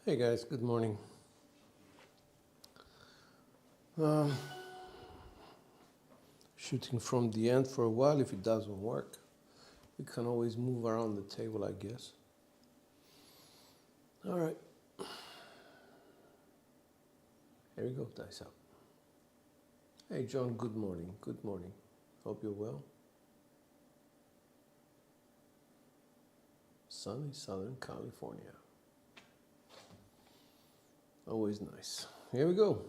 Hey guys, good morning. Um, Shooting from the end for a while. If it doesn't work, we can always move around the table, I guess. All right, here we go, dice up. Hey John, good morning. Good morning. Hope you're well. Sunny Southern California. Always nice. Here we go.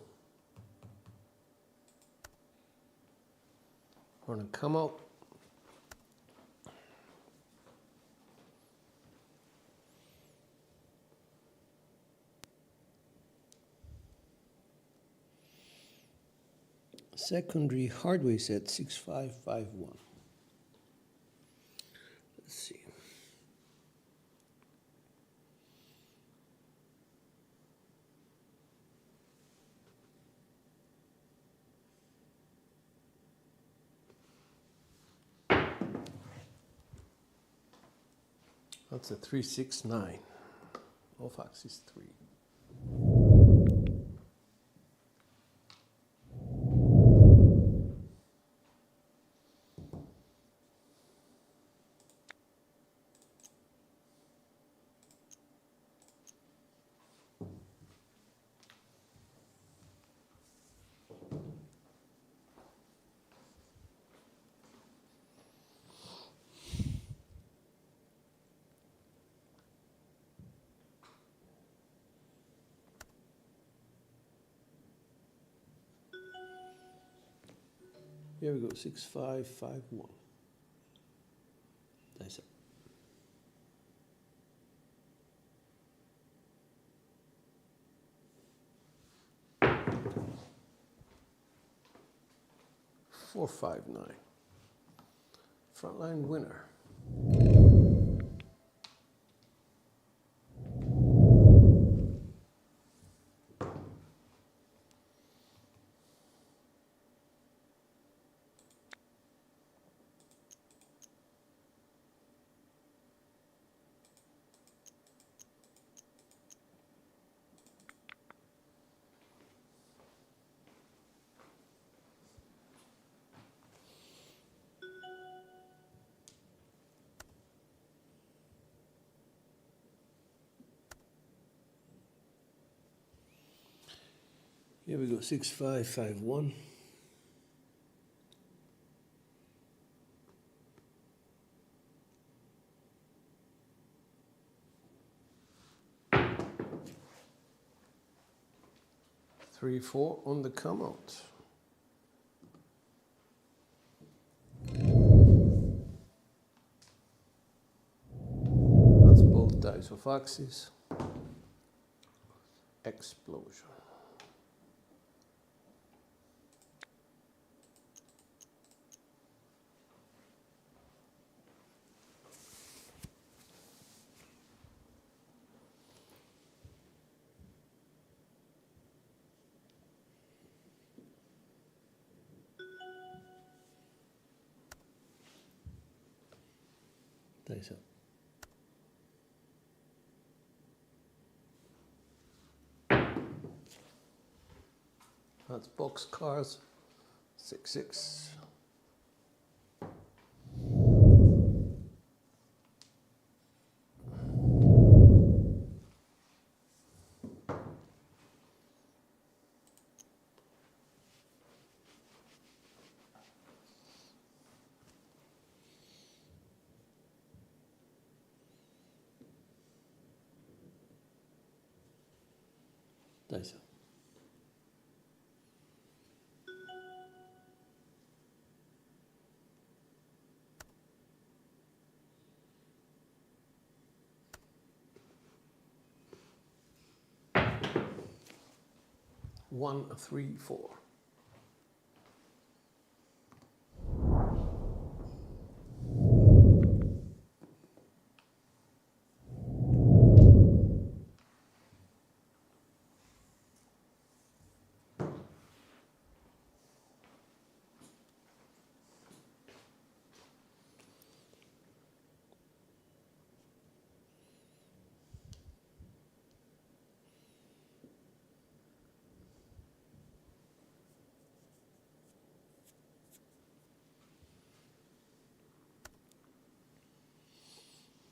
We're gonna come out. Secondary hardware set 6551. Let's see. That's a 369. Off axis 3. Here we go, 6551. Dice up. 459. Frontline winner. Here we go, 6551. Three, four on the come out. That's both dice of axis. Explosion. Dice up. That's box cars. 6-6. Dice up. 1, 3, 4.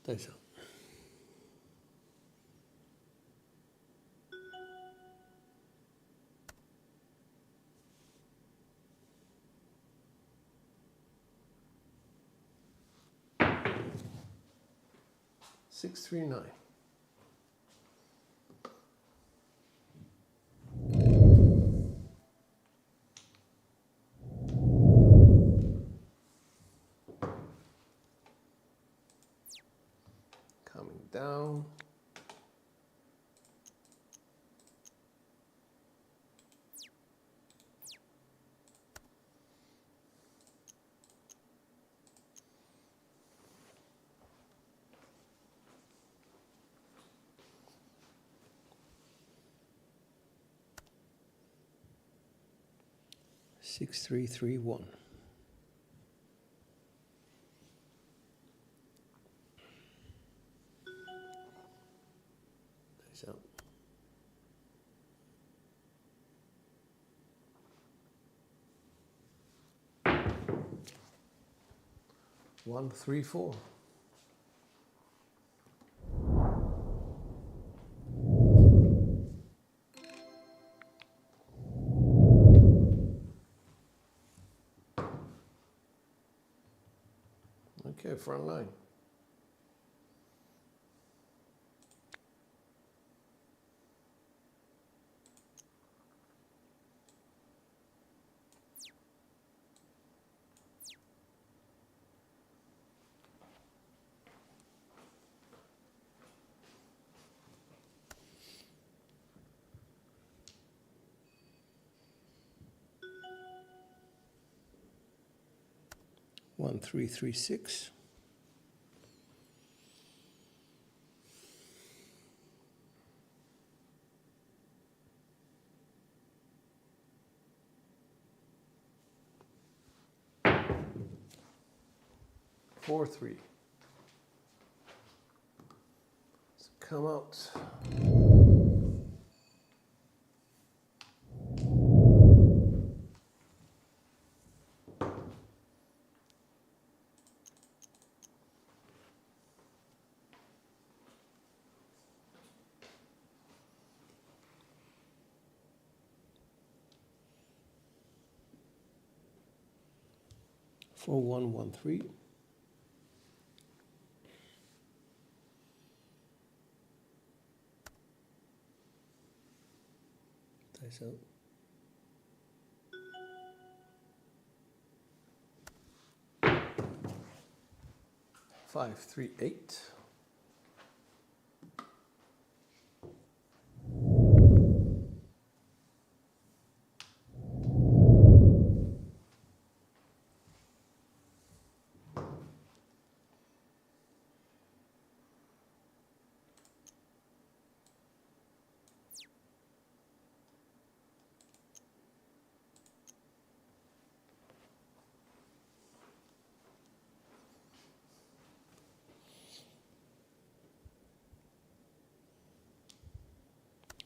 Dice up. Six, 3, 9. Coming down. Six, 3, 3, 1. Dice out. 1, 3, 4. Okay, front line. One, 3, 3, 6. Four, 3. So come out. Four, 1, 1, 3. Dice out. 5, 3, 8.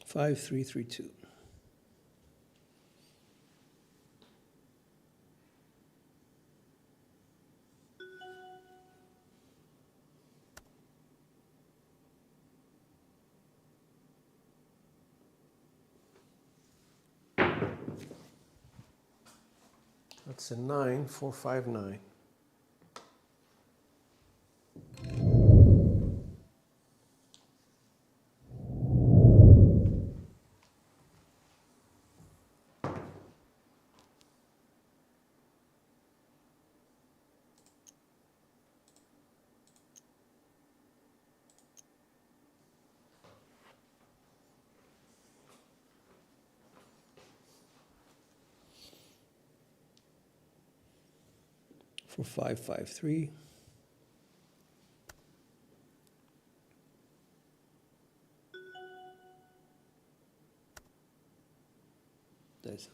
Five, 3, 3, 2. That's a 9, 4, 5, 9. For 5, 5, 3. Dice.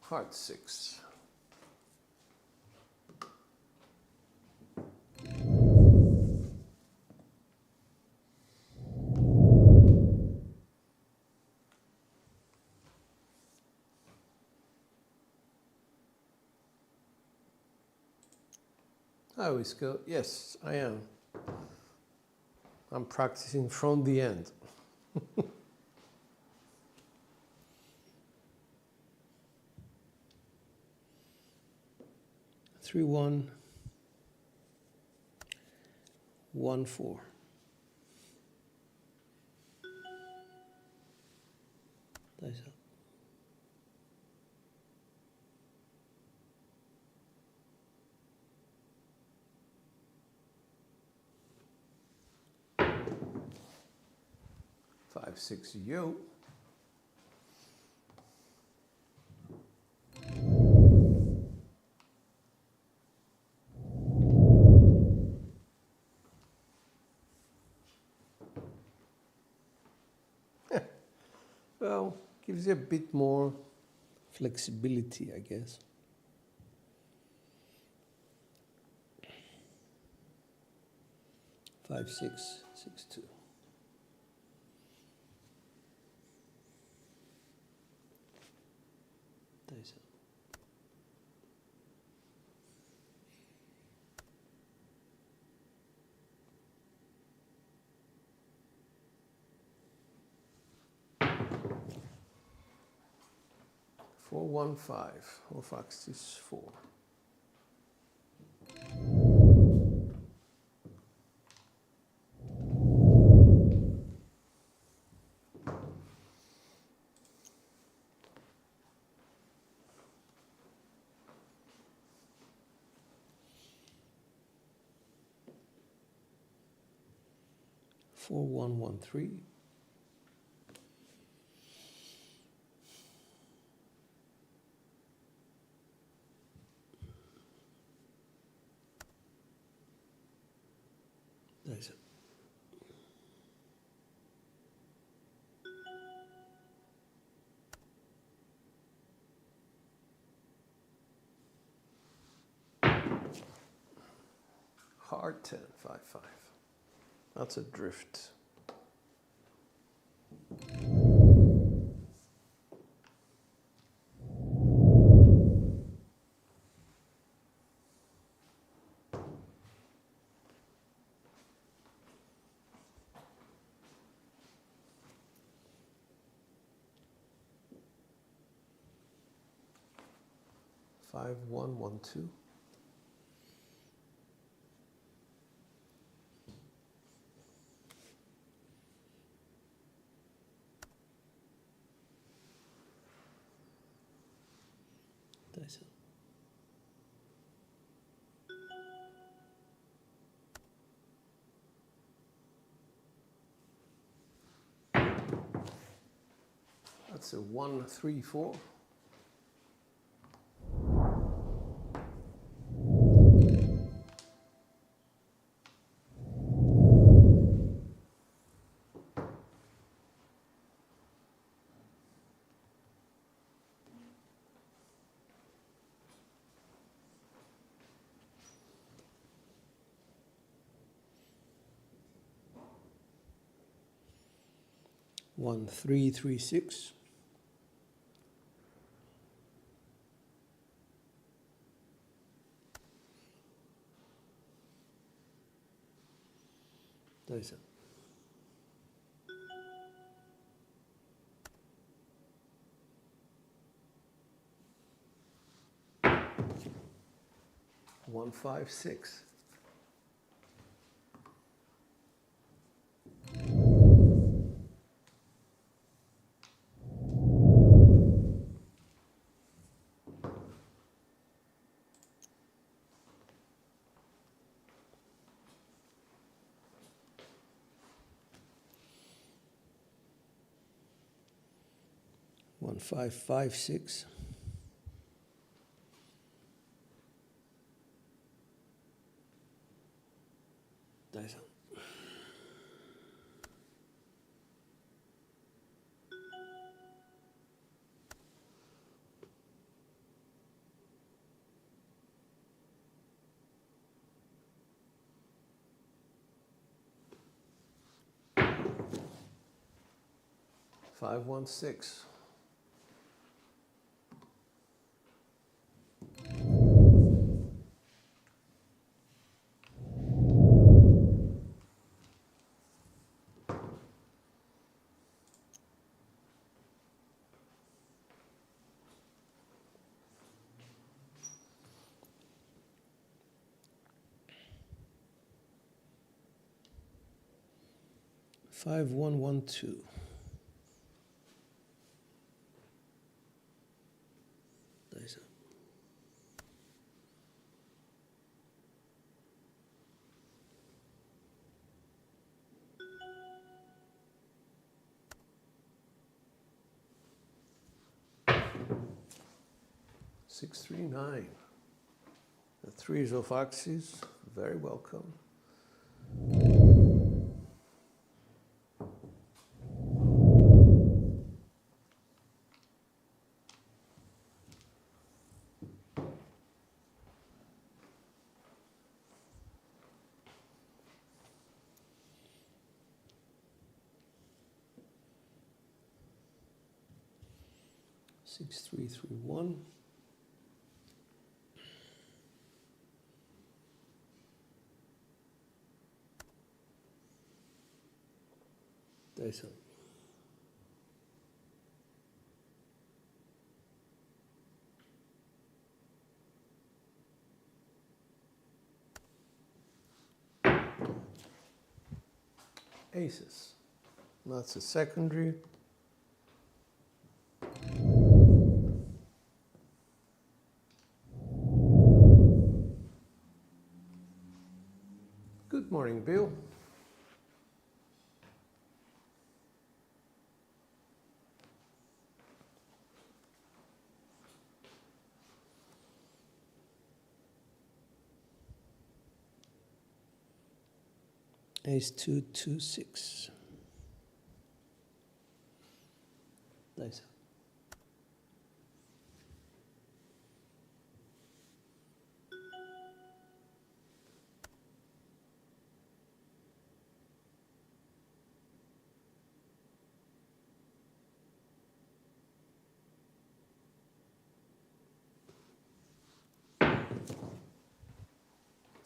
Heart 6. Hi, Wisco. Yes, I am. I'm practicing from the end. 3114. Dice up. Five, six, yo. Well, gives you a bit more flexibility, I guess. Five, six, 6, 2. Dice up. Four, 1, 5. Or fax is 4. Four, 1, 1, 3. Dice up. Hard 10, 5, 5. That's a drift. Five, 1, 1, 2. Dice up. That's a 1, 3, 4. One, 3, 3, 6. Dice up. One, 5, 6. One, 5, 5, 6. Dice up. Five, 1, 6. 5112. Dice up. Six, 3, 9. The threes of axes, very welcome. Six, 3, 3, 1. Dice up. Aces. That's a secondary. Good morning, Bill. Ace 2, 2, 6. Dice up.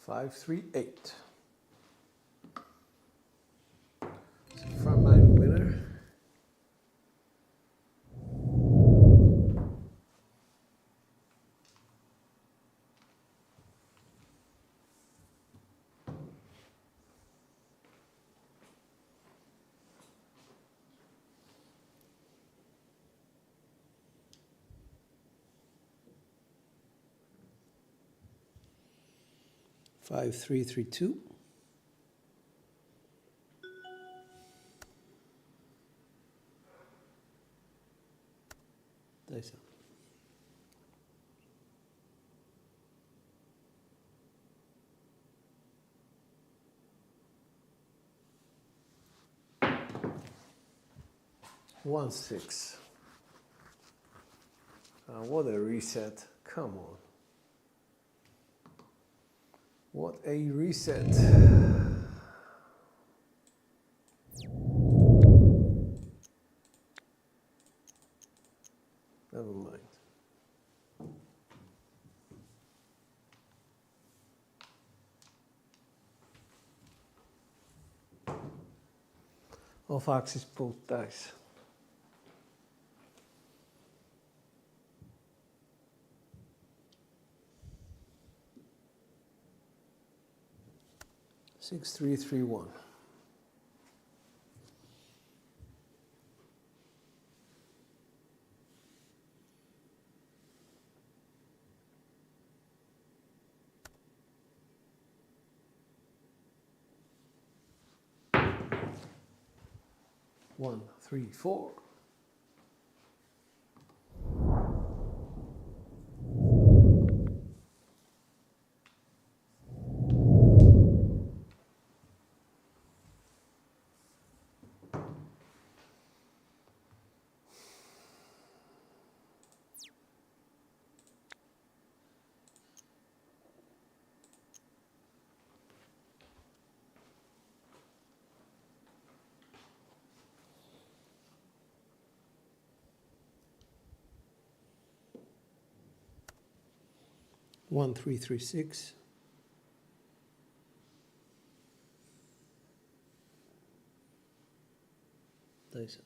Five, 3, 8. It's a frontline winner. Five, 3, 3, 2. Dice up. One, 6. What a reset. Come on. What a reset. Never mind. Off axis both dice. Six, 3, 3, 1. One, 3, 4. One, 3, 3, 6. Dice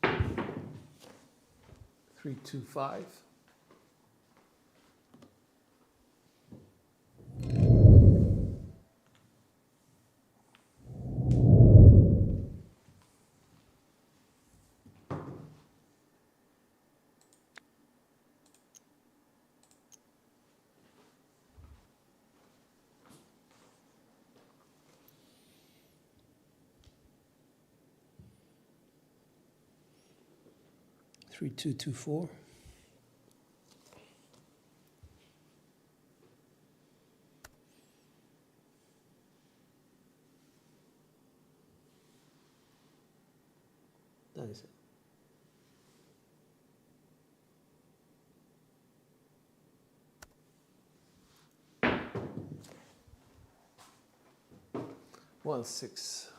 up. 3, 2, 5. 3224. Nice. One six.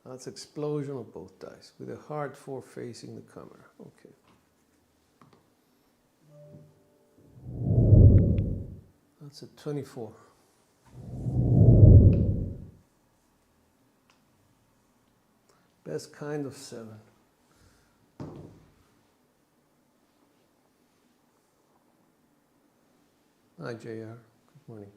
That's explosion of both dice with a hard four facing the camera. Okay. That's a 24. Best kind of 7. Hi, JR. Good morning.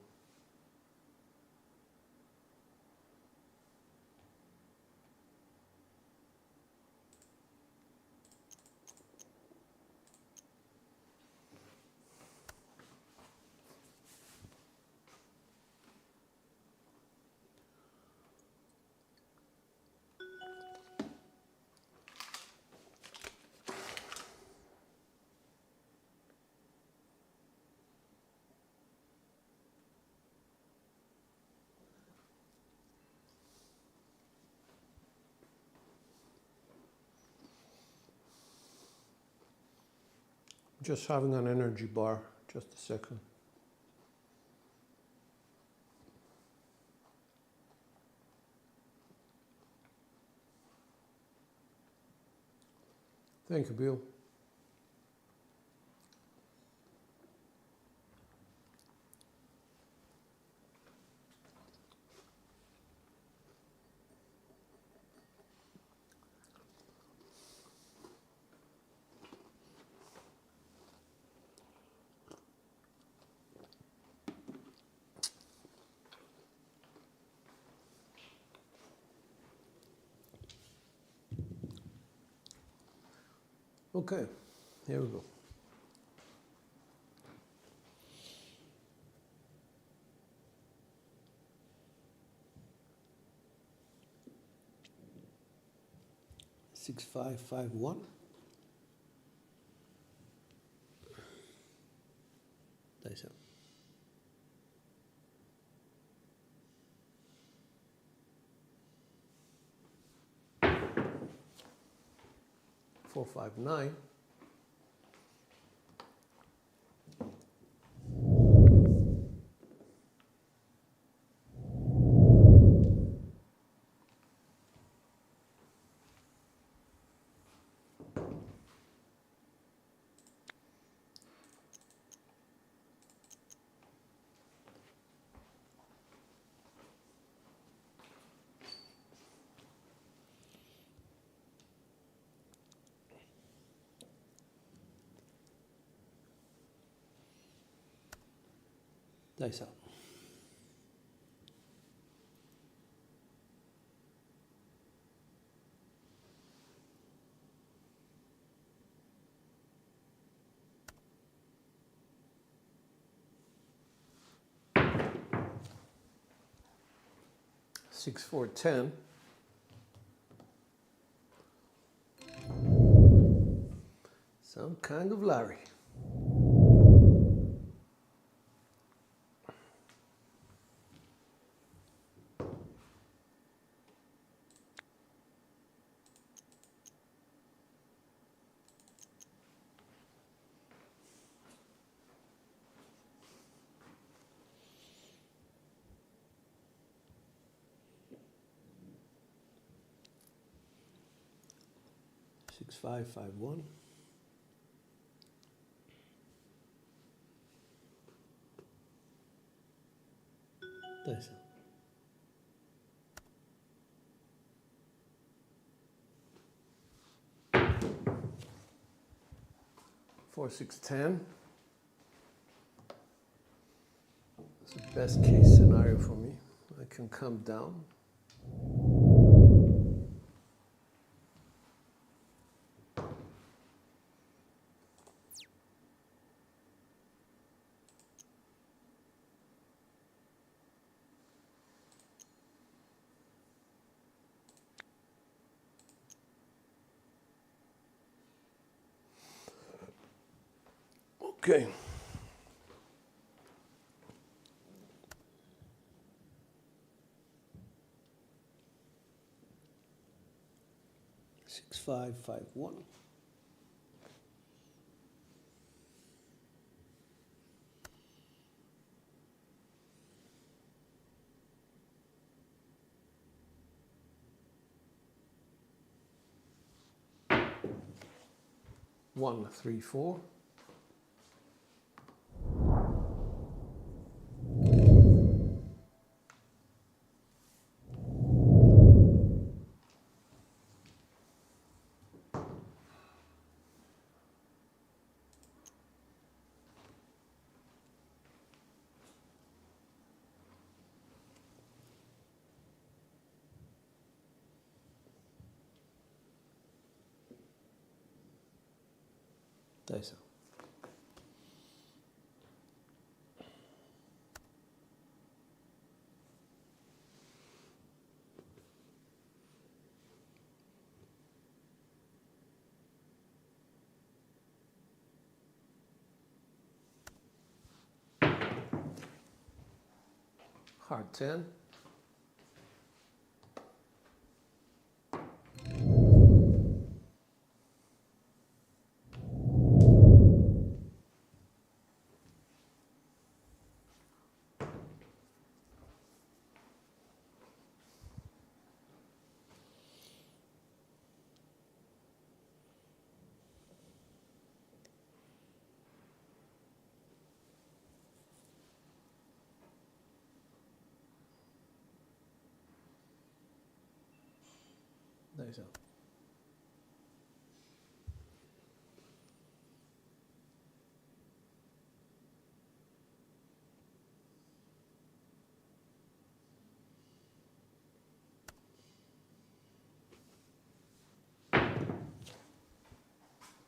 Just having an energy bar, just a second. Thank you, Bill. Okay, here we go. Six, 5, 5, 1. Dice up. 4, 5, 9. Dice up. Six, 4, 10. Some kind of Larry. Six, 5, 5, 1. Dice. 4, 6, 10. It's the best case scenario for me. I can come down. Okay. Six, 5, 5, 1. One, 3, 4. Där så. Hard 10. Där så.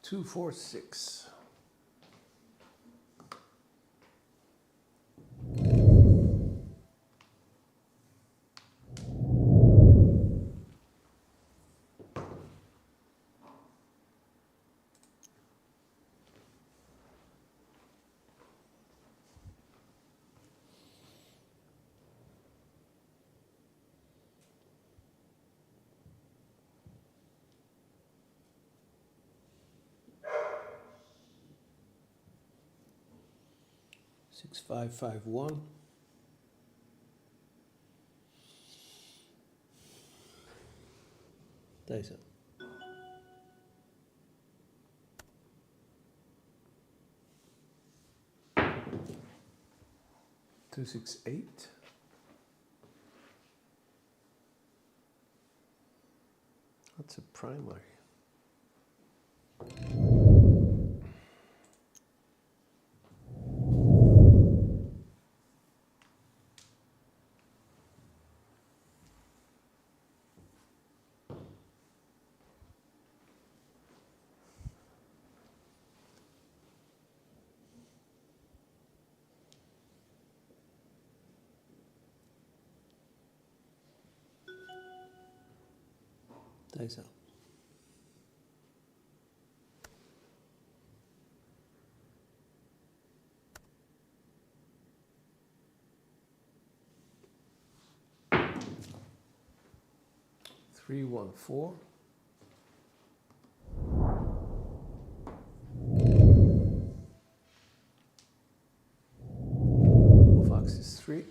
Two, 4, 6. Six, 5, 5, 1. Där så. 2, 6, 8. That's a primary. Där så. Three, 1, 4. Fox is 3.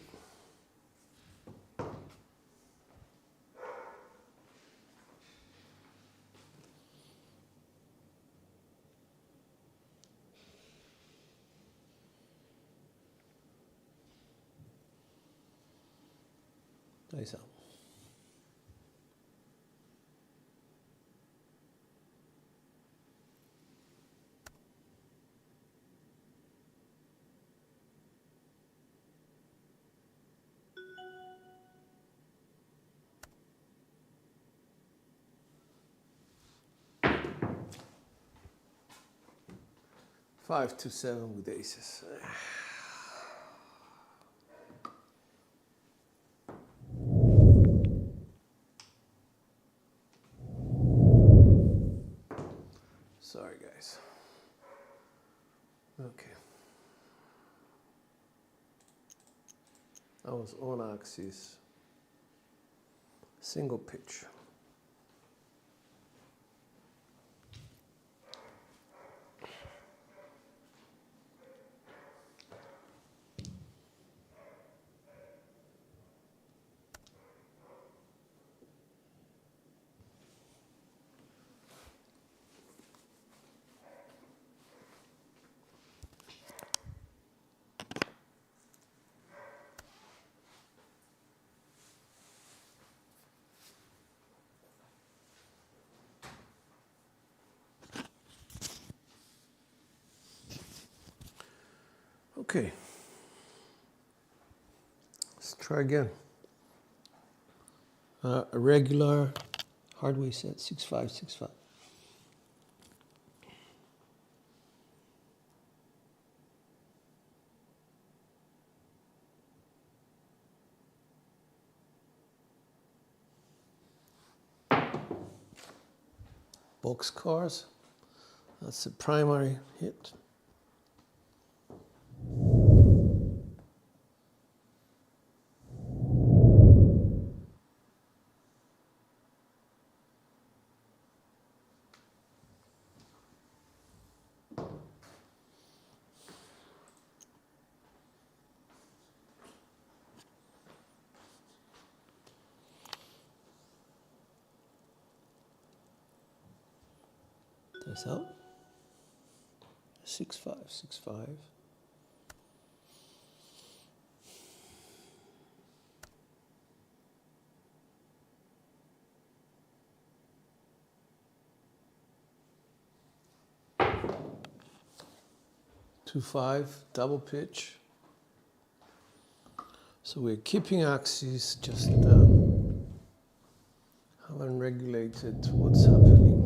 Där så. Five, 2, 7 with aces. Sorry, guys. Okay. I was on axis, single pitch. Okay, let's try again. A regular hardware set, 6565. Boxcars, that's the primary hit. That's out. 6565. Two five, double pitch. So we're keeping axis, just haven't regulated what's happening.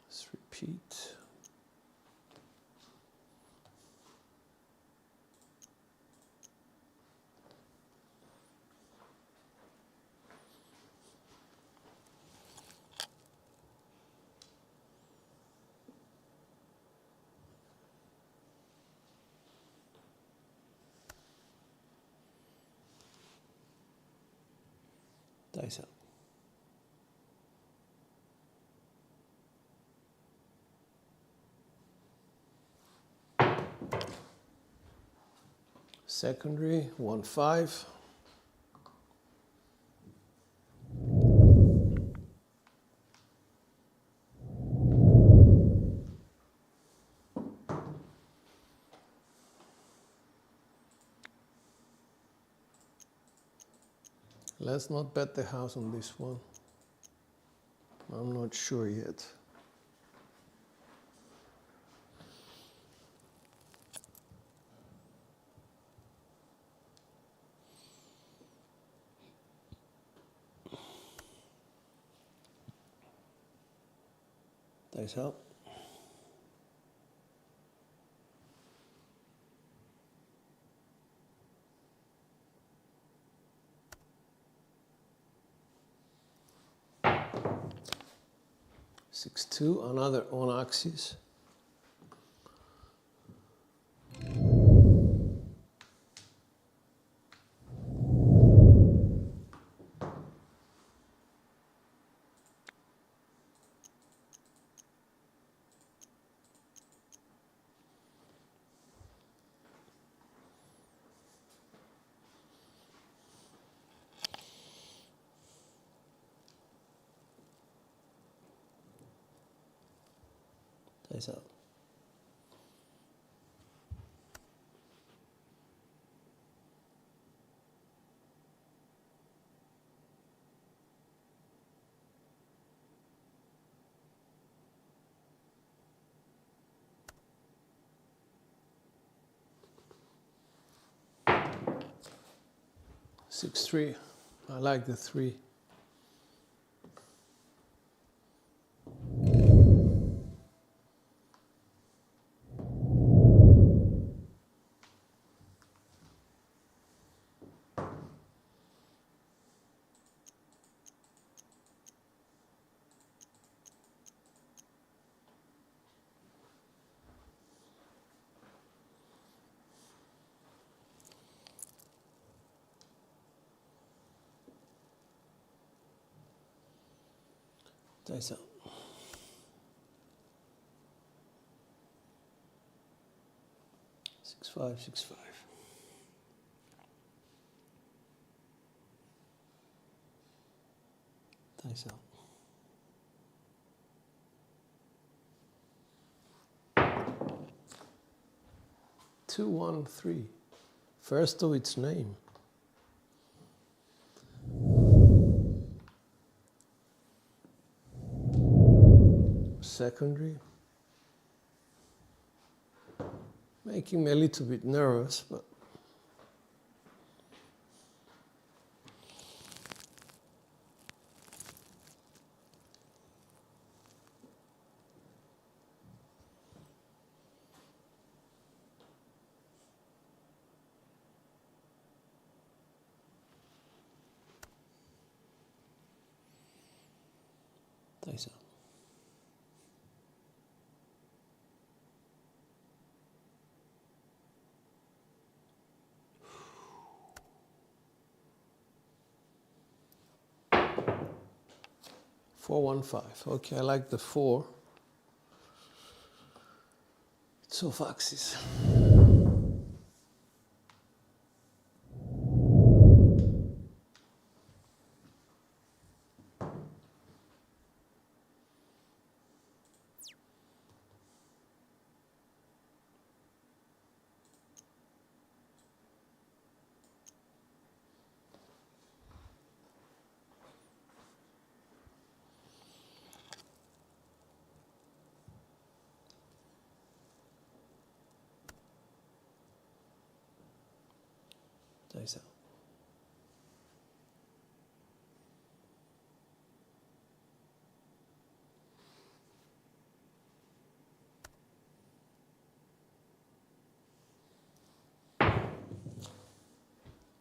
Let's repeat. Dice up. Secondary, 1-5. Let's not bet the house on this one. I'm not sure yet. Dice out. Six two, another on axis. Dice out. Six three. I like the three. Dice up. Six, five, 6, 5. Dice out. 2, 1, 3. First of its name. Secondary. Making me a little bit nervous, but dice out. 4, 1, 5. Okay, I like the 4. It's off axis. Dice out.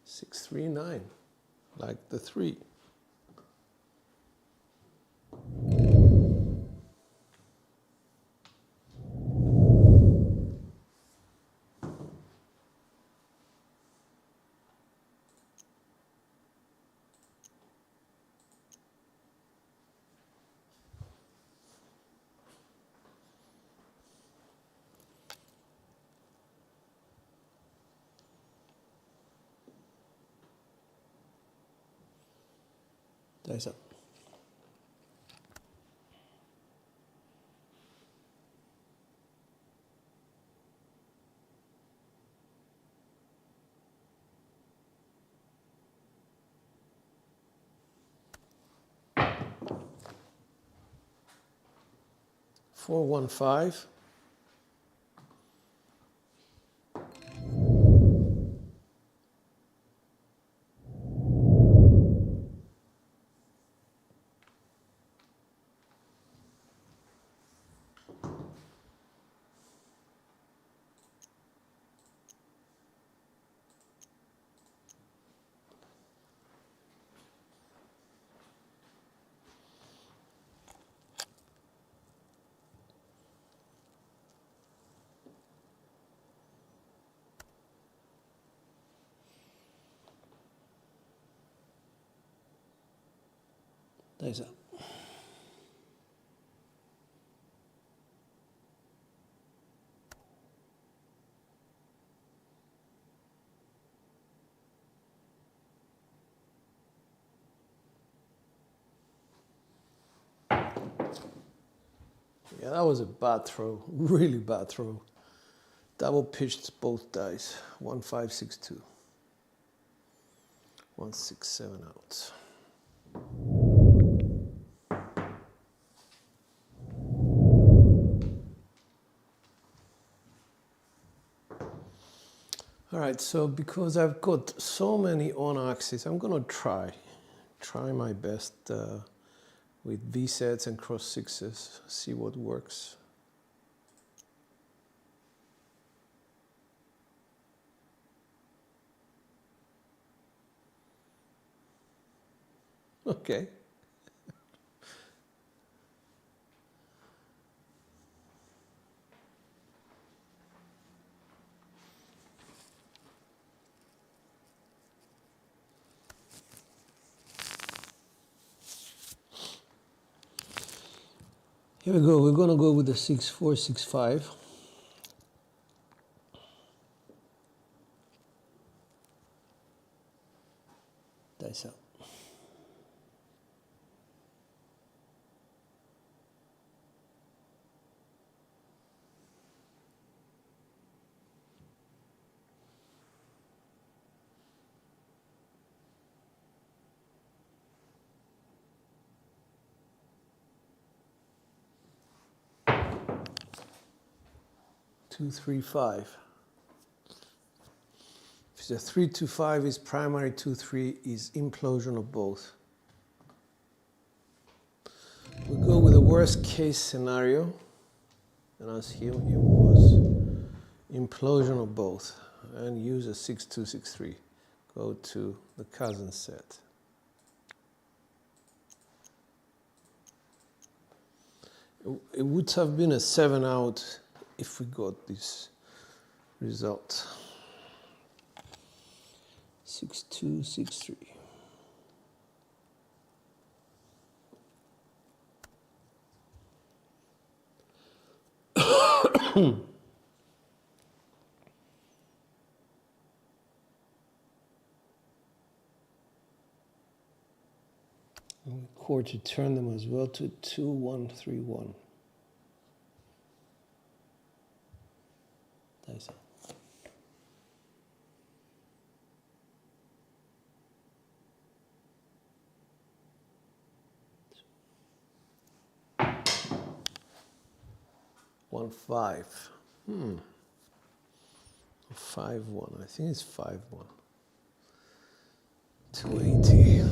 6, 3, 9. Like the 3. Dice up. 4, 1, 5. Dice up. Yeah, that was a bad throw. Really bad throw. Double pitched both dice. 1, 5, 6, 2. 1, 6, 7 out. All right, so because I've got so many on axis, I'm gonna try my best with V sets and cross sixes, see what works. Okay. Here we go. We're going to go with the 6465. Dice out. Two, three, five. If it's a 3, 2, 5 is primary, 2, 3 is implosion of both. We go with the worst case scenario, and as here it was implosion of both, and use a 6, 2, 6, 3. Go to the cousin set. It would have been a 7 out if we got this result. 6, 2, 6, 3. Chord to turn them as well to 2, 1, 3, 1. Dice out. One, 5. 5, 1. I think it's 5, 1. 280.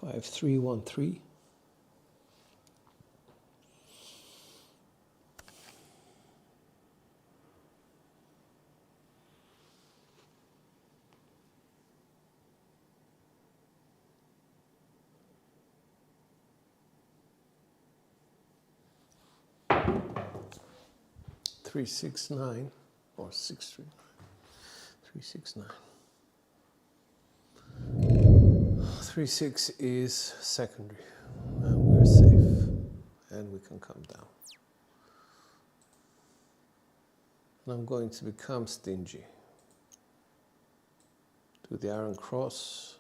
Five, 3, 1, 3. Three, 6, 9, or 6, 3, 3, 6, 9. 3, 6 is secondary, and we're safe, and we can come down. And I'm going to become stingy. Do the iron cross.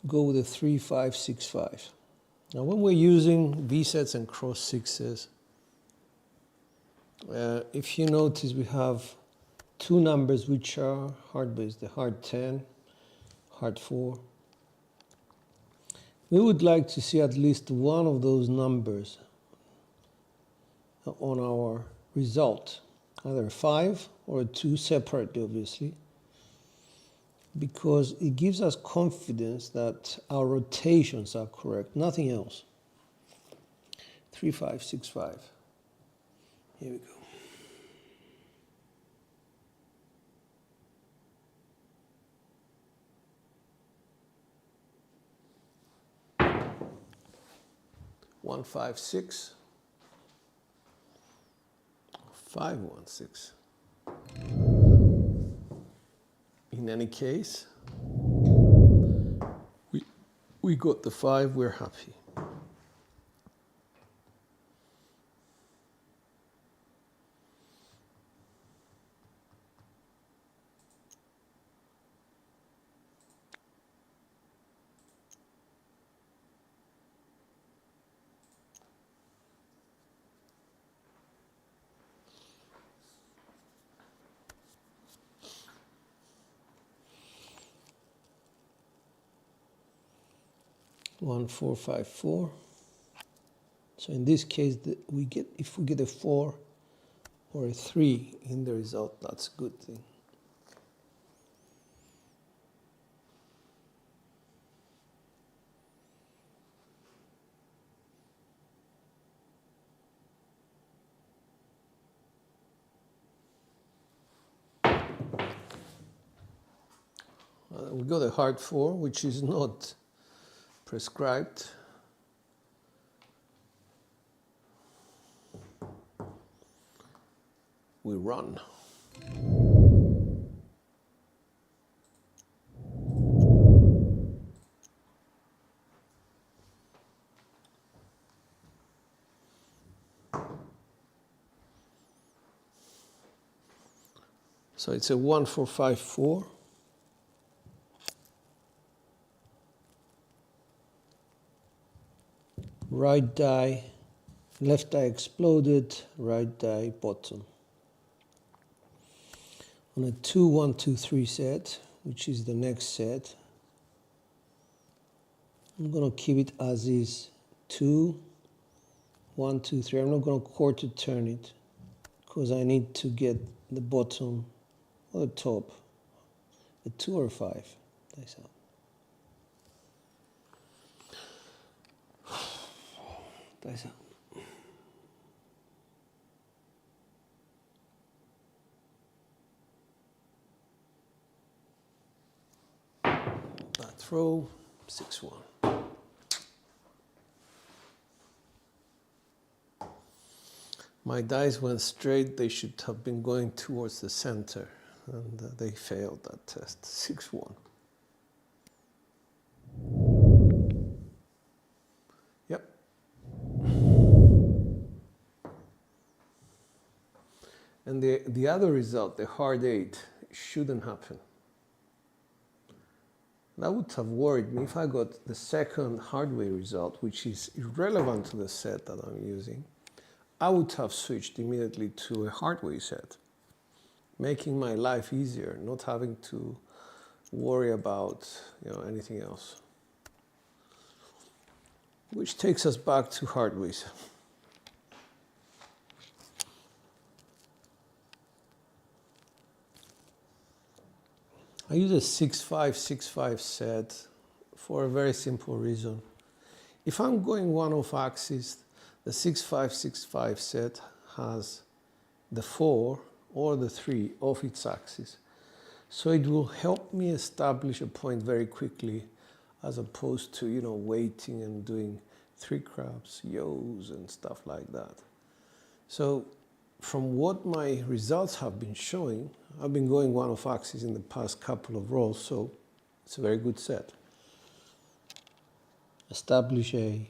Go with a 3, 5, 6, 5. Now when we're using V sets and cross sixes, if you notice we have two numbers which are hard base, the hard 10, hard 4. We would like to see at least one of those numbers on our result, either a 5 or a 2 separately, obviously, because it gives us confidence that our rotations are correct, nothing else. 3, 5, 6, 5. Here we go. One, 5, 6. 5, 1, 6. In any case, we got the 5, we're happy. 1454. So in this case, if we get a 4 or a 3 in the result, that's a good thing. We got a hard 4, which is not prescribed. We run. So it's a 1454. Right die, left die exploded, right die bottom. On a 2, 1, 2, 3 set, which is the next set, I'm going to keep it as is. 2, 1, 2, 3. I'm not going to quarter turn it because I need to get the bottom or the top. A 2 or a 5. Dice out. Dice out. Bad throw, 6-1. My dice went straight. They should have been going towards the center, and they failed that test. 6-1. Yep. And the other result, the hard 8, shouldn't happen. That would have worried me if I got the second hardware result, which is irrelevant to the set that I'm using. I would have switched immediately to a hardware set, making my life easier, not having to worry about anything else. Which takes us back to hardways. I use a 6-5-6-5 set for a very simple reason. If I'm going one off axis, the 6-5-6-5 set has the 4 or the 3 off its axis. So it will help me establish a point very quickly as opposed to, waiting and doing 3 crabs, yos and stuff like that. So from what my results have been showing, I've been going one off axis in the past couple of rolls, so it's a very good set. Establish a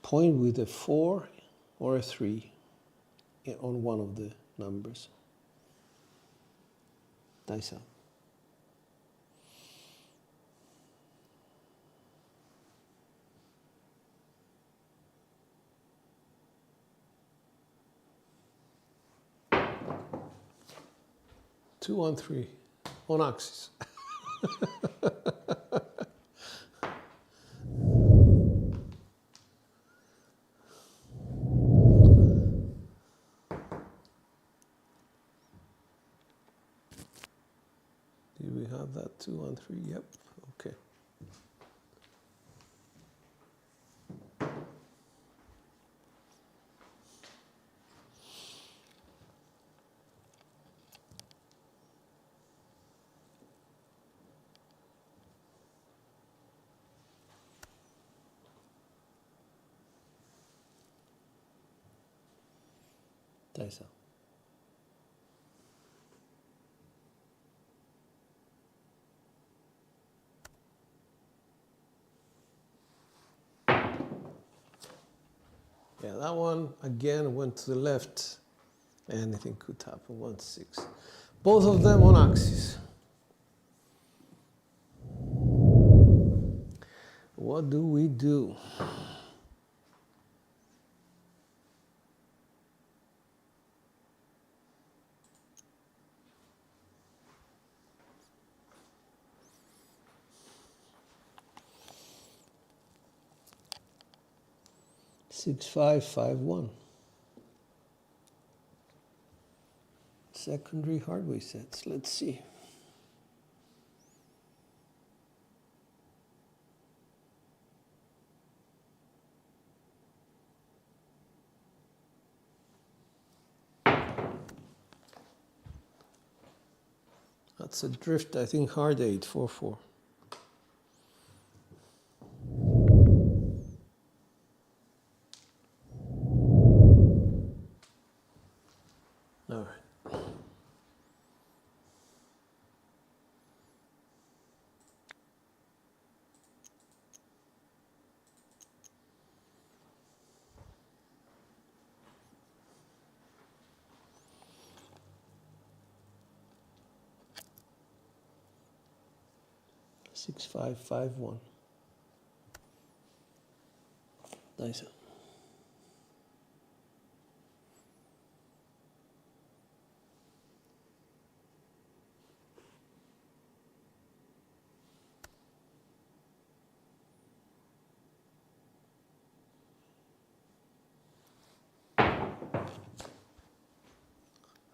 point with a 4 or a 3 on one of the numbers. Dice out. Two on 3 on axis. Did we have that 2 on 3? Yep. Okay. Dice out. Yeah, that one again went to the left. Anything could happen. 1-6. Both of them on axis. What do we do? 6551. Secondary hardware sets. Let's see. That's a drift, I think, hard 844. All right. Six, 551. Nice.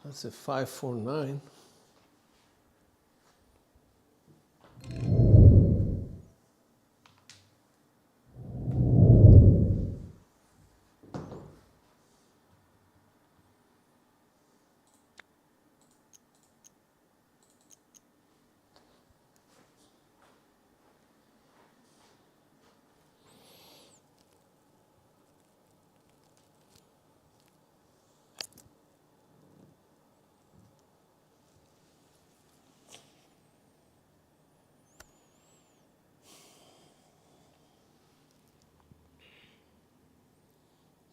That's a 549.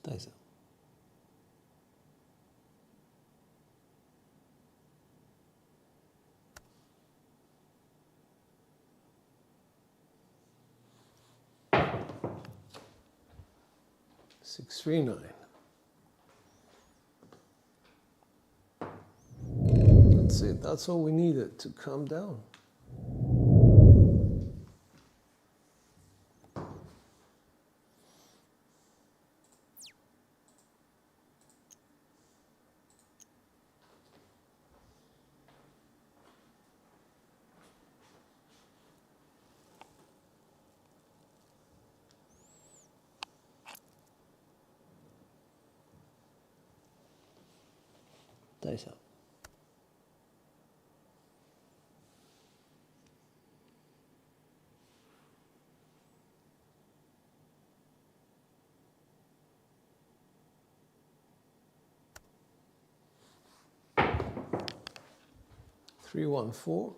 Nice. Six, 3, 9. That's it. That's all we needed to come down. Nice. 314.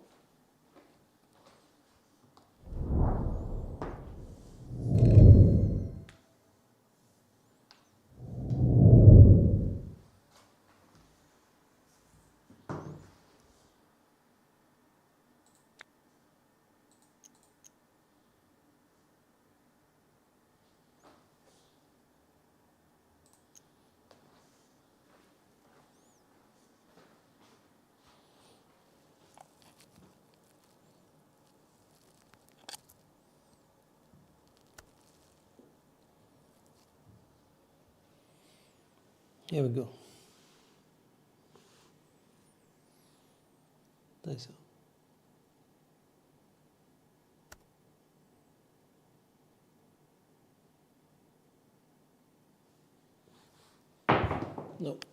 Here we go. Nice. Nope.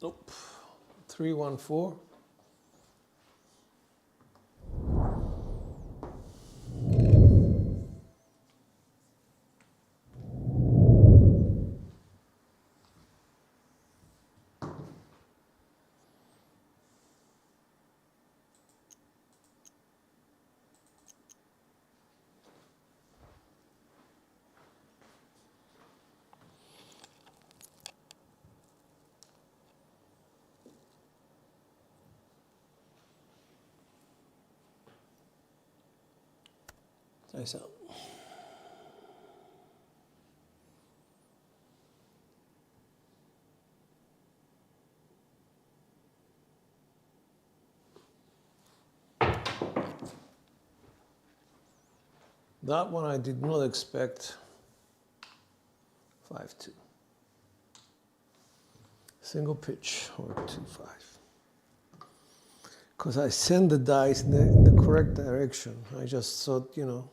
Nope. 314. Nice out. That one I did not expect 5-2. Single pitch or 2-5. Because I send the dice in the correct direction. I just thought, you know,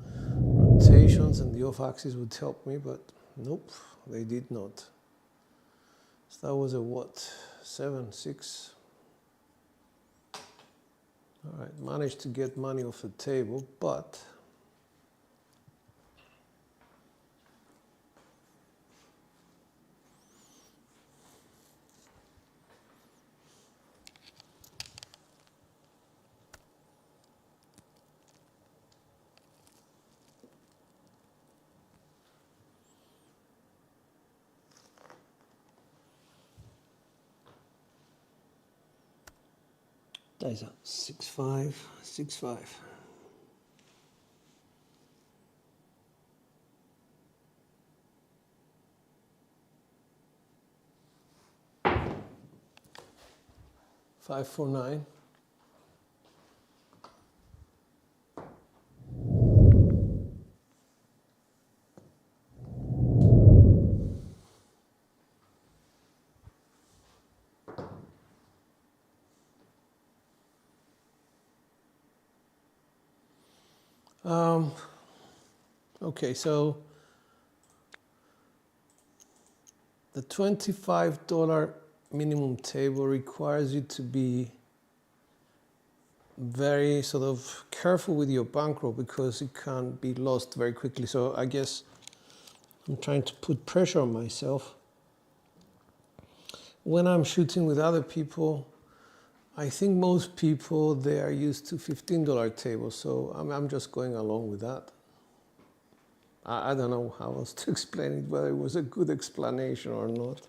rotations and the off axis would help me, but nope, they did not. So that was a what? 7-6. All right, managed to get money off the table, but that's a 6-5, 6-5. Five, 4, 9. Okay, so the $25 minimum table requires you to be very sort of careful with your bankroll because it can be lost very quickly. So I guess I'm trying to put pressure on myself. When I'm shooting with other people, I think most people, they are used to $15 tables, so I'm just going along with that. I don't know how else to explain it, whether it was a good explanation or not.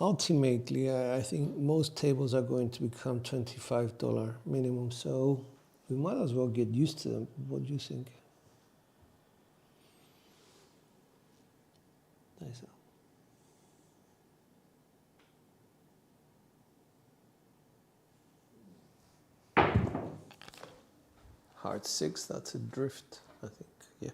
Ultimately, I think most tables are going to become $25 minimum, so we might as well get used to them. What do you think? Nice. Heart 6, that's a drift, I think, yeah.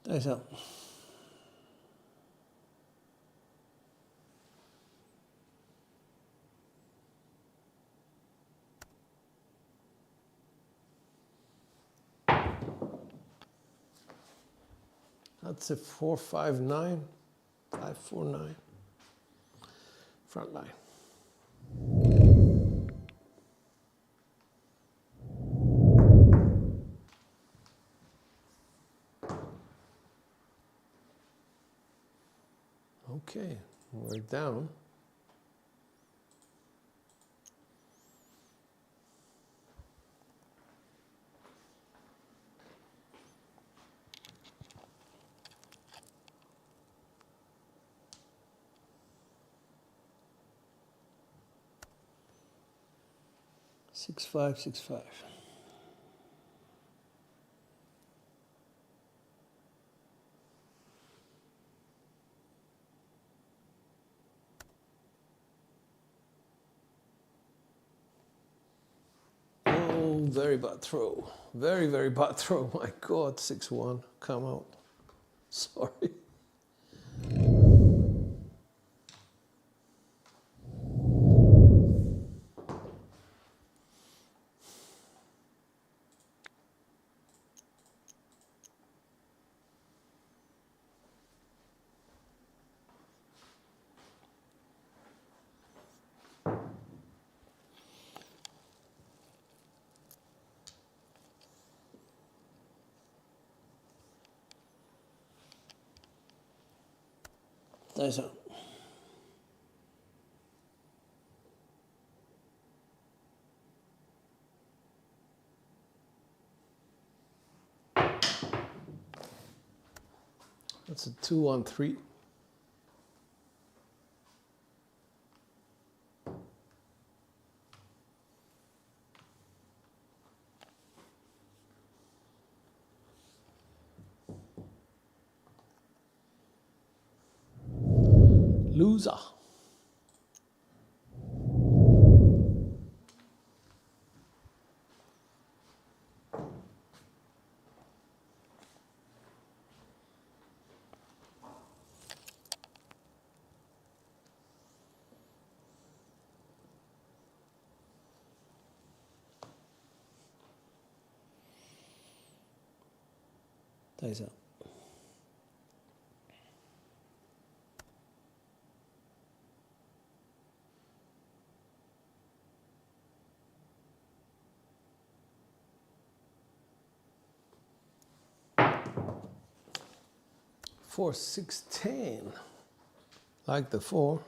Nice out. That's a 4-5-9, 5-4-9, front line. Okay, we're down. Six, 5, 6, 5. Oh, very bad throw. Very, very bad throw. My God, 6-1. Come out. Sorry. Nice out. That's a 2-1-3. Loser. Ties up. Four, 6, 10. Like the 4.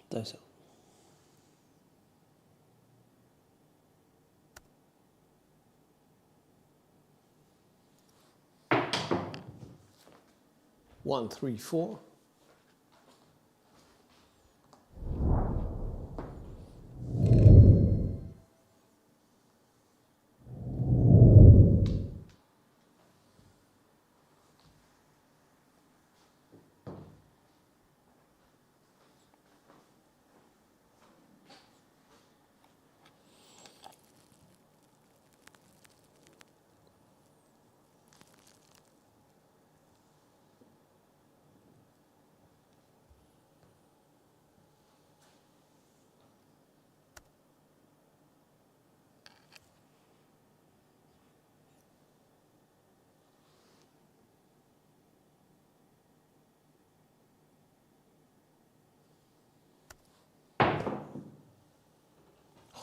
Ties up. One, 3, 4.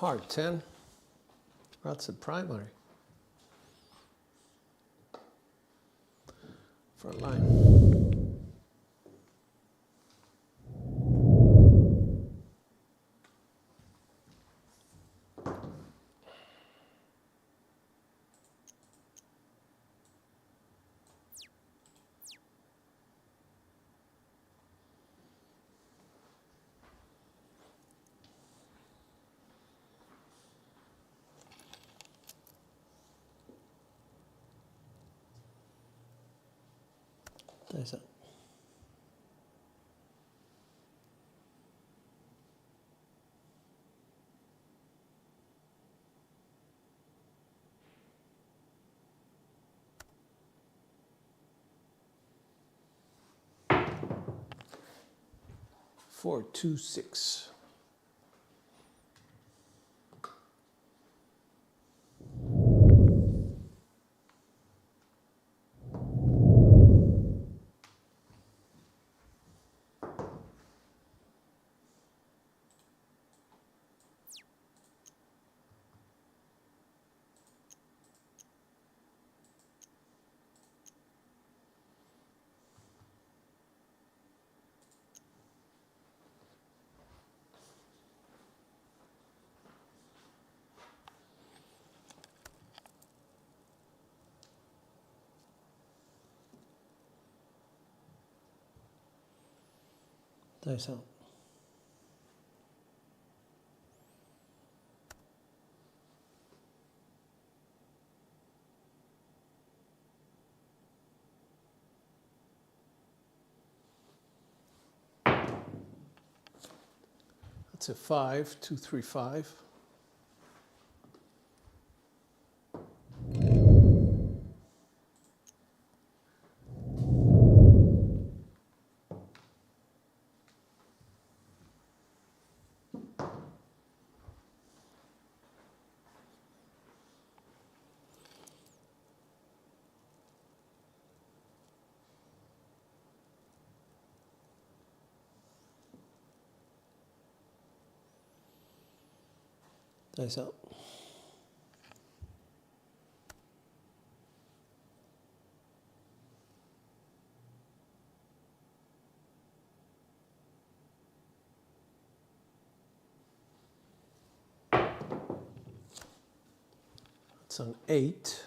Heart 10. That's a primary. Front line. Ties up. Four, 2, 6. Ties up. That's a 5, 2, 3, 5. Dice out. It's an 8,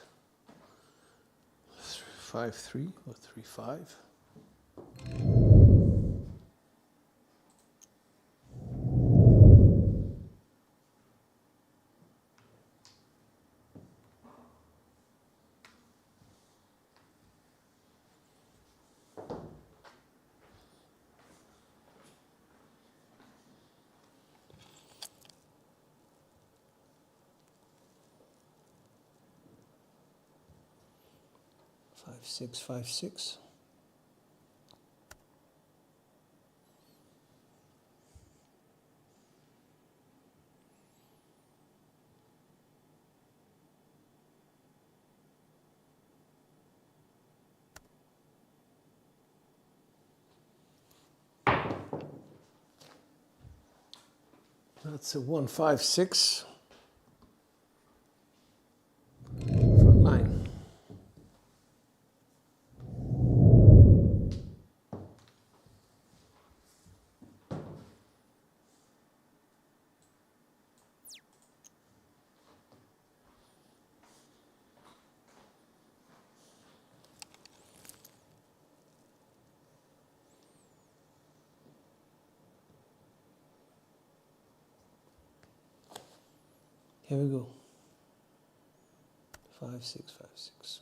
5-3 or 3-5. Five, 6, 5, 6. That's a 1, 5, 6. Front line. Here we go. 5, 6, 5, 6.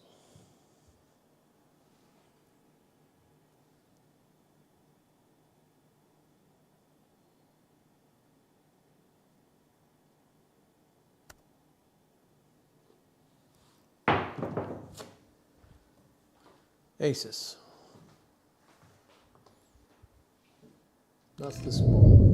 Aces. That's the small.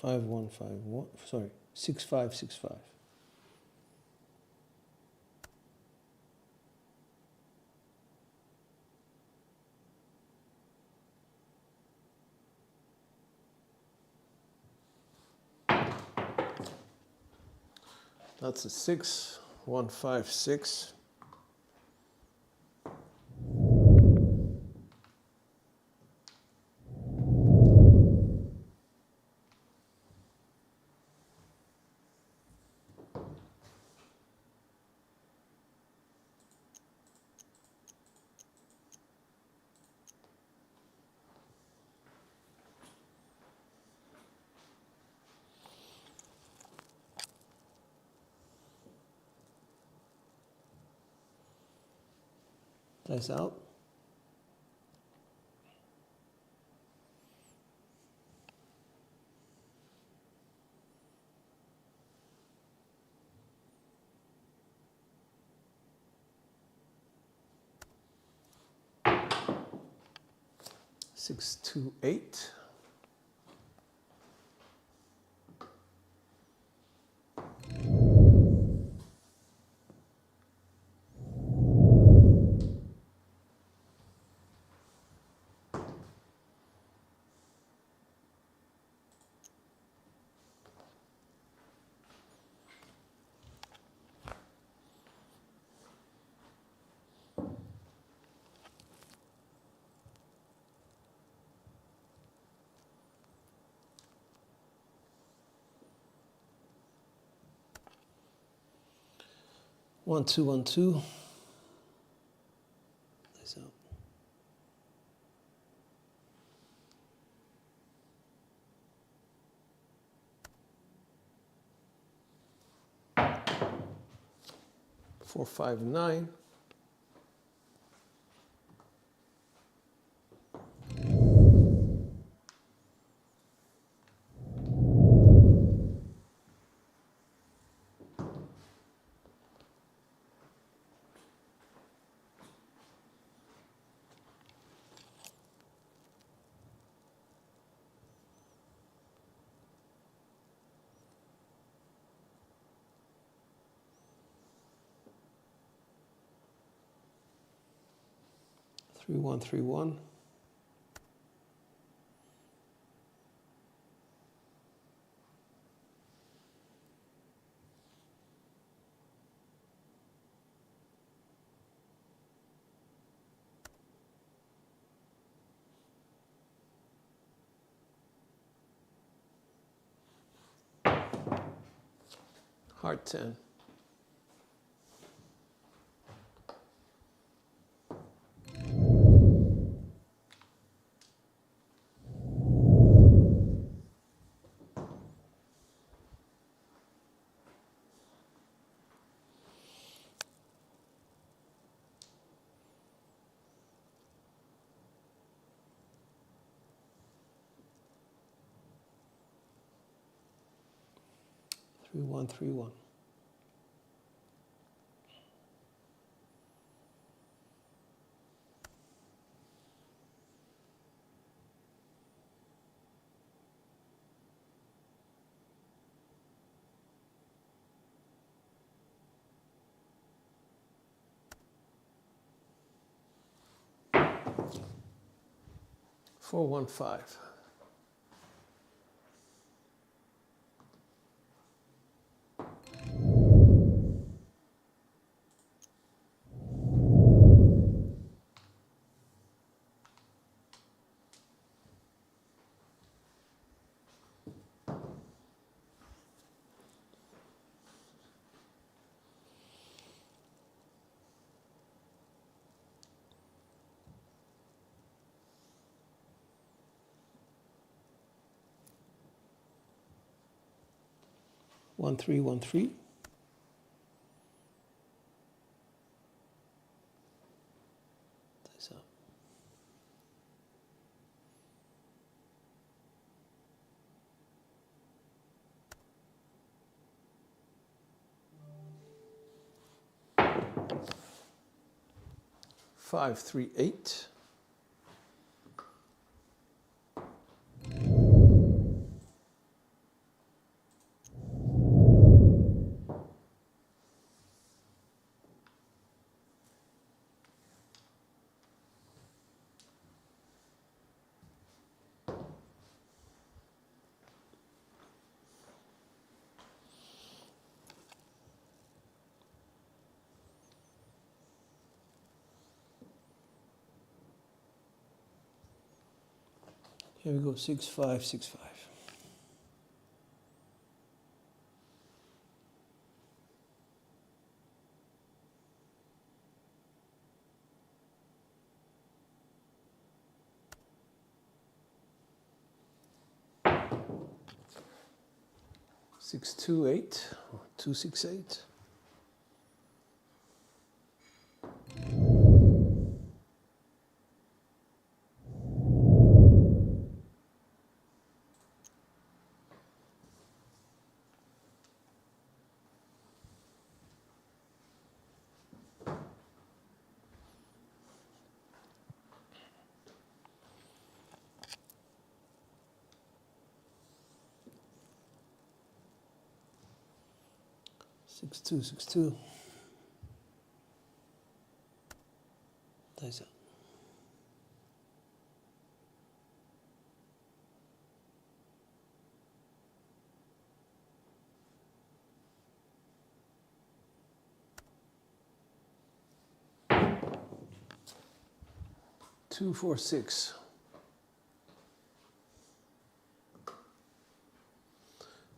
Five, 1, 5, 1. Sorry, 6, 5, 6, 5. That's a 6, 1, 5, 6. Dice out. Six, 2, 8. One, 2, 1, 2. Nice out. Four, 5, 9. 3131. Heart 10. Three one three one. 415. One three one three. That's up. Five three eight. Here we go, 6565. Six two eight, 268. Six two. That's it. Two four six.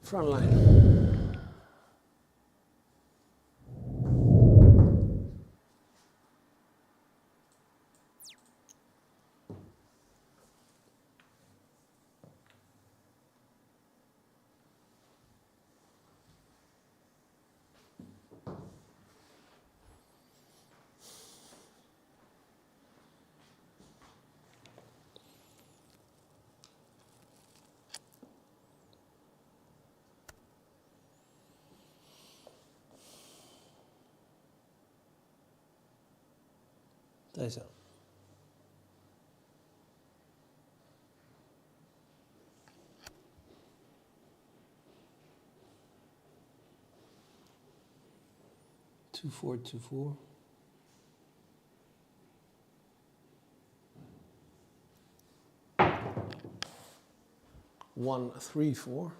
Front line. That's it. Two four. 1, 3, 4.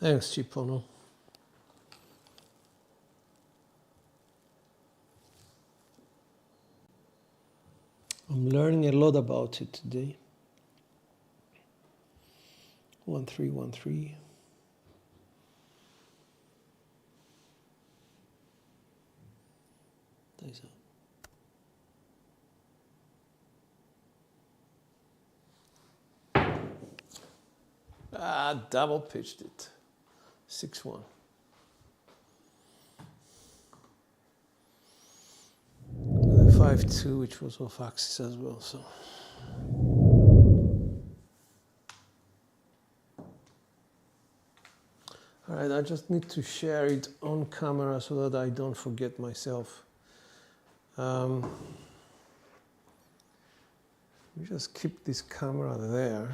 Thanks, Chipono. I'm learning a lot about it today. 1, 3, 1, 3. Dice out. Double pitched it. 6, 1. With a 5, 2, which was off axis as well. So. All right, I just need to share it on camera so that I don't forget myself. Let me just keep this camera there.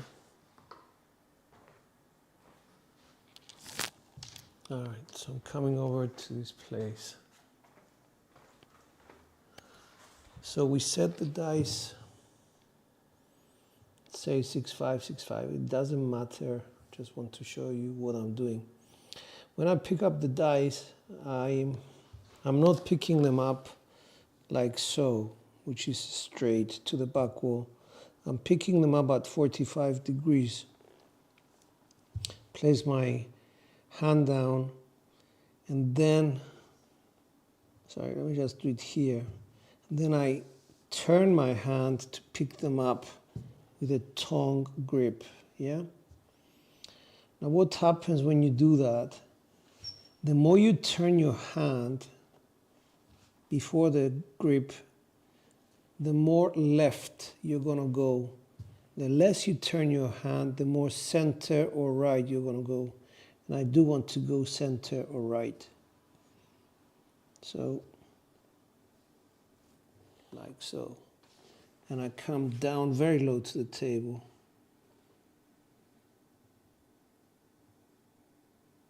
All right, so I'm coming over to this place. So we set the dice, say 6, 5, 6, 5. It doesn't matter. Just want to show you what I'm doing. When I pick up the dice, I'm not picking them up like so, which is straight to the back wall. I'm picking them up at 45 degrees. Place my hand down, and then, sorry, let me just do it here. And then I turn my hand to pick them up with a tongue grip, yeah? Now what happens when you do that, the more you turn your hand before the grip, the more left you're gonna go. The less you turn your hand, the more center or right you're gonna go. And I do want to go center or right. So, like so. And I come down very low to the table.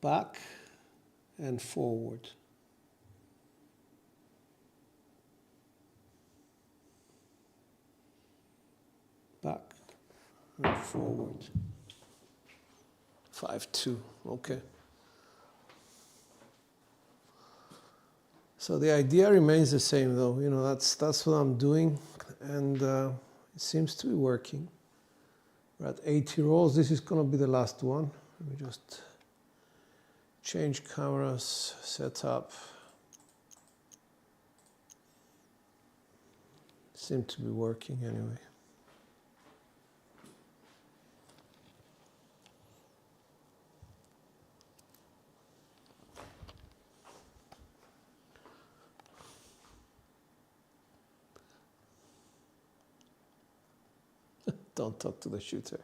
Back and forward. Back and forward. 5, 2, okay. So the idea remains the same though, you know, that's what I'm doing, and it seems to be working. We're at 80 rolls, this is gonna be the last one. Let me just change cameras, set up. Seems to be working anyway. Don't talk to the shooter.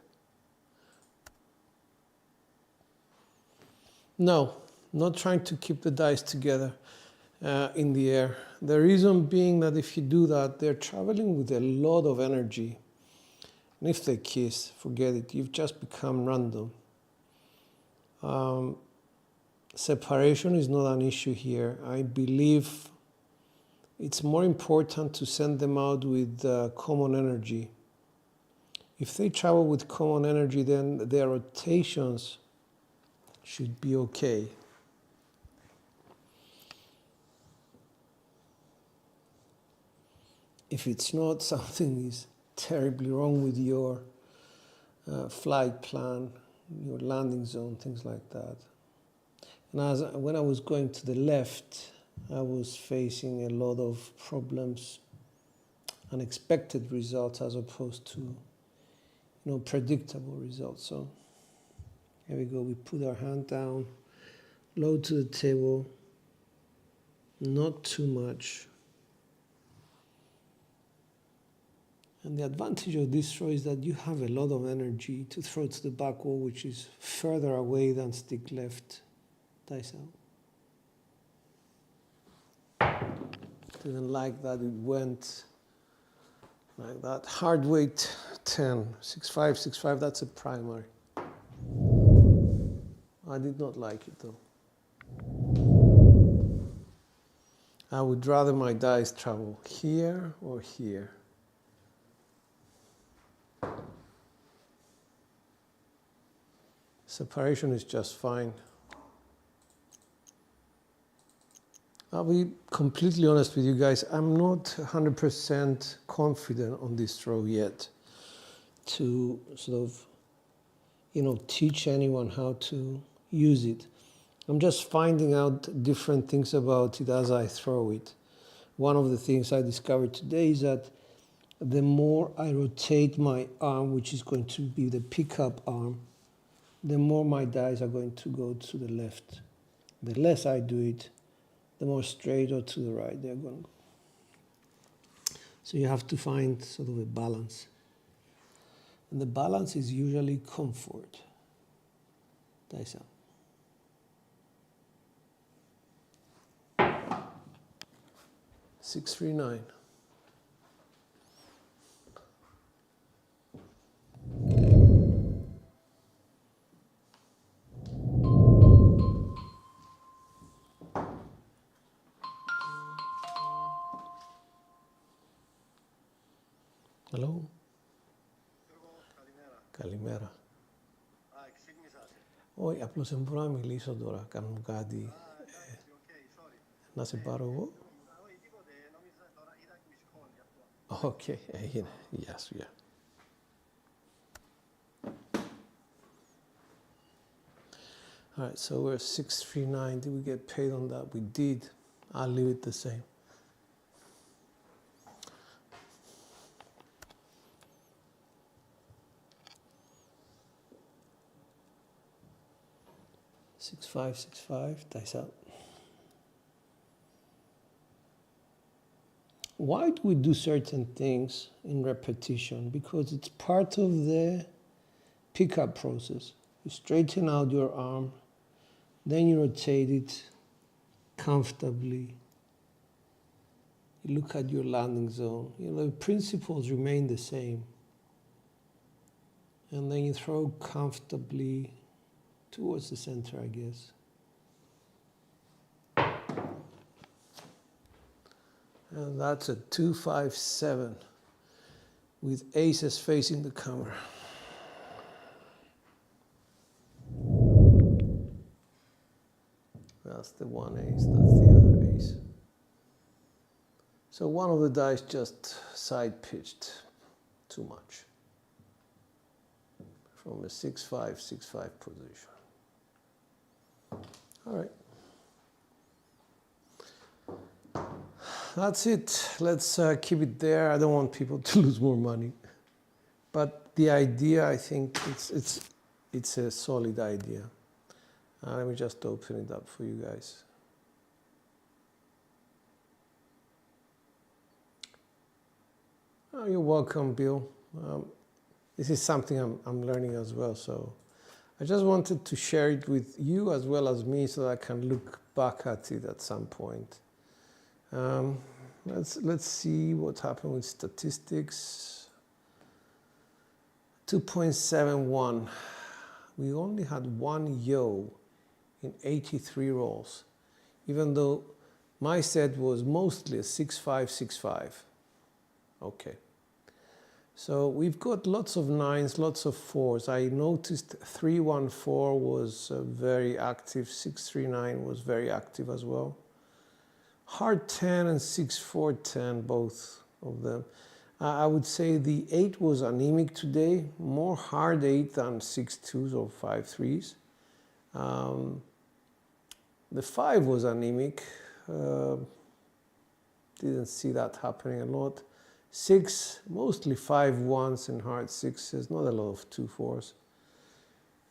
No, not trying to keep the dice together in the air. The reason being that if you do that, they're traveling with a lot of energy. And if they kiss, forget it, you've just become random. Separation is not an issue here. I believe it's more important to send them out with common energy. If they travel with common energy, then their rotations should be okay. If it's not, something is terribly wrong with your flight plan, your landing zone, things like that. And when I was going to the left, I was facing a lot of problems, unexpected results as opposed to predictable results. So here we go, we put our hand down, low to the table, not too much. And the advantage of this throw is that you have a lot of energy to throw to the back wall, which is further away than stick left, dice out. Didn't like that it went like that. Hard weight 10, 6.5, 6.5, that's a primary. I did not like it though. I would rather my dice travel here or here. Separation is just fine. I'll be completely honest with you guys. I'm not 100% confident on this throw yet to sort of, you know, teach anyone how to use it. I'm just finding out different things about it as I throw it. One of the things I discovered today is that the more I rotate my arm, which is going to be the pickup arm, the more my dice are going to go to the left. The less I do it, the more straight or to the right they're going to go. So you have to find sort of a balance. And the balance is usually comfort. Dice up. Six, 3, 9. Hello. Καλημέρα. Όχι, απλώς δεν μπορώ να μιλήσω τώρα, κάνω κάτι. Να σε πάρω εγώ. Οκ, έγινε. Γεια σου, γεια. All right, so we're 639. Did we get paid on that? We did. I'll leave it the same. Six, 5, dice out. Why do we do certain things in repetition? Because it's part of the pickup process. You straighten out your arm, then you rotate it comfortably. You look at your landing zone. You know, the principles remain the same. And then you throw comfortably towards the center, I guess. And that's a 2, 5, 7 with aces facing the camera. That's the one ace, that's the other ace. So one of the dice just side pitched too much from a 6-5, 6-5 position. All right. That's it. Let's keep it there. I don't want people to lose more money. But the idea, I think, it's a solid idea. Let me just open it up for you guys. Oh, you're welcome, Bill. This is something I'm learning as well, so I just wanted to share it with you as well as me so that I can look back at it at some point. Let's see what happened with statistics. 2.71. We only had one yo in 83 rolls, even though my set was mostly a 6-5, 6-5. Okay. So we've got lots of 9s, lots of 4s. I noticed 314 was very active, 639 was very active as well. Hard 10 and 6-4-10, both of them. I would say the 8 was anemic today, more hard 8 than 6-2s or 5-3s. The 5 was anemic. Didn't see that happening a lot. 6, mostly 5-1s and hard 6s, not a lot of 2-4s.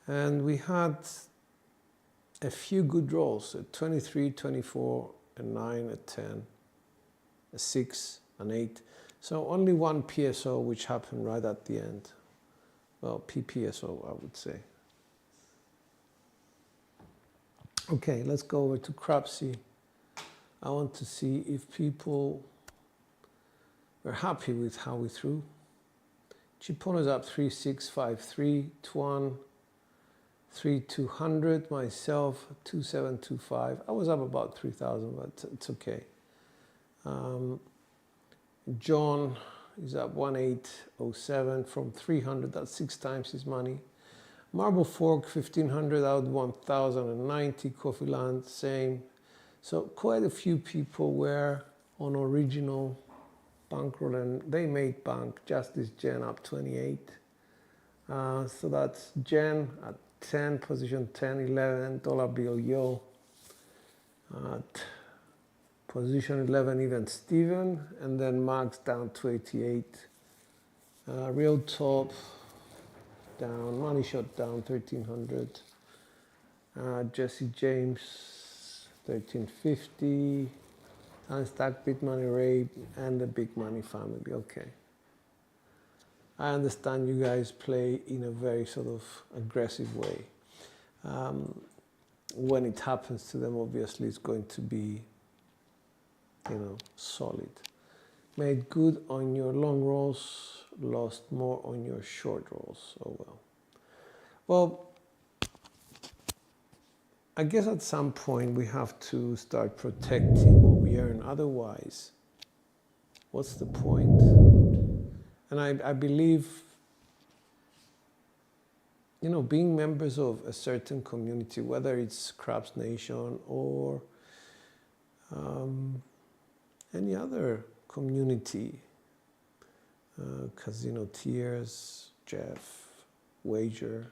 And we had a few good rolls, a 23, 24, a 9, a 10, a 6, an 8. So only one PSO, which happened right at the end. Well, PPSO, I would say. Okay, let's go over to Crapsy. I want to see if people were happy with how we threw. Chipona's up 3653, Tuan 3200, myself 2725. I was up about 3000, but it's okay. John is up 1807 from 300, that's 6 times his money. Marble Fork 1500 out 1090, Coffee Land same. So quite a few people were on original bankroll and they made bank. Justice Jen up 28. So that's Jen at 10, position 10, 11, dollar bill yo. At position 11, even Steven, and then Max down to 88. Real top down, money shot down 1300. Jesse James 1350. Unstack Big Money Ray and the Big Money family. Okay. I understand you guys play in a very sort of aggressive way. When it happens to them, obviously it's going to be, you know, solid. Made good on your long rolls, lost more on your short rolls. Oh well. Well, I guess at some point we have to start protecting what we earn. Otherwise, what's the point? And I believe, you know, being members of a certain community, whether it's Craps Nation or any other community, Casino Tears, Jeff, Wager,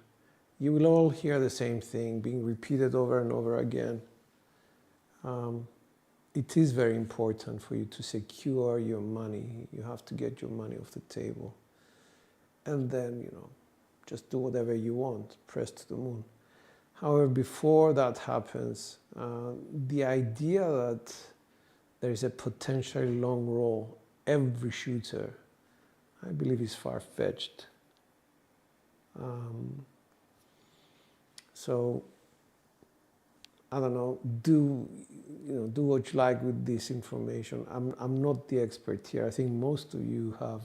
you will all hear the same thing being repeated over and over again. It is very important for you to secure your money. You have to get your money off the table. And then, you know, just do whatever you want, press to the moon. However, before that happens, the idea that there is a potentially long roll every shooter, I believe is far-fetched. So, I don't know, do what you like with this information. I'm not the expert here. I think most of you have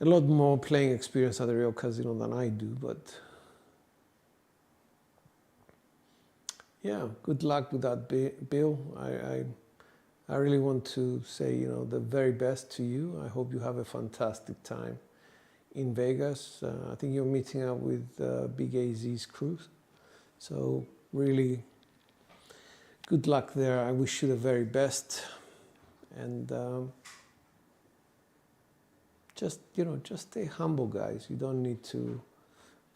a lot more playing experience at the real casino than I do, but yeah, good luck with that, Bill. I really want to say, you know, the very best to you. I hope you have a fantastic time in Vegas. I think you're meeting up with Big AZ's crew. So really good luck there. I wish you the very best. And just stay humble, guys. You don't need to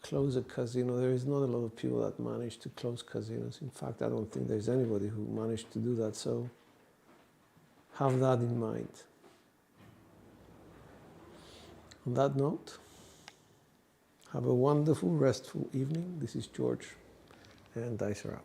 close a casino. There is not a lot of people that manage to close casinos. In fact, I don't think there's anybody who managed to do that. So have that in mind. On that note, have a wonderful, restful evening. This is George, and dice are up.